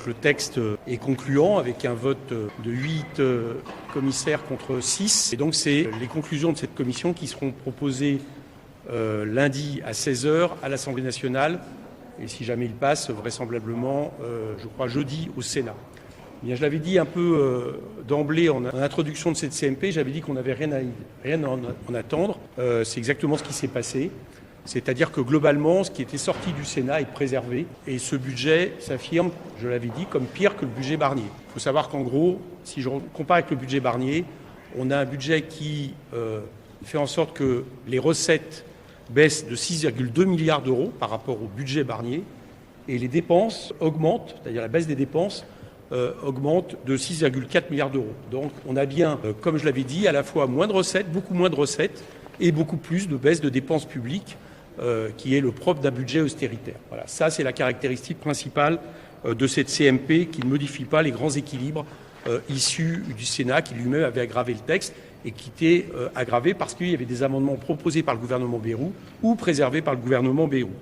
le texte est concluant avec un vote de 8 commissaires contre 6. Et donc c'est les conclusions de cette commission qui seront proposées lundi à 16h à l'Assemblée nationale. Et si jamais il passe, vraisemblablement, je crois, jeudi au Sénat. Bien, je l'avais dit un peu d'emblée en introduction de cette CMP, j'avais dit qu'on n'avait rien à en attendre. C'est exactement ce qui s'est passé. C'est-à-dire que globalement, ce qui était sorti du Sénat est préservé. Et ce budget s'affirme, je l'avais dit, comme pire que le budget Barnier. Il faut savoir qu'en gros, si je compare avec le budget Barnier, on a un budget qui fait en sorte que les recettes baissent de 6,2 milliards d'euros par rapport au budget Barnier. Et les dépenses augmentent, c'est-à-dire la baisse des dépenses, augmente de 6,4 milliards d'euros. Donc on a bien, comme je l'avais dit, à la fois moins de recettes, beaucoup moins de recettes et beaucoup plus de baisse de dépenses publiques, qui est le propre d'un budget austéritaire. Voilà, ça c'est la caractéristique principale de cette CMP qui ne modifie pas les grands équilibres issus du Sénat qui lui-même avait aggravé le texte et qui était aggravé parce qu'il y avait des amendements proposés par le gouvernement Bayrou ou préservés par le gouvernement Bayrou.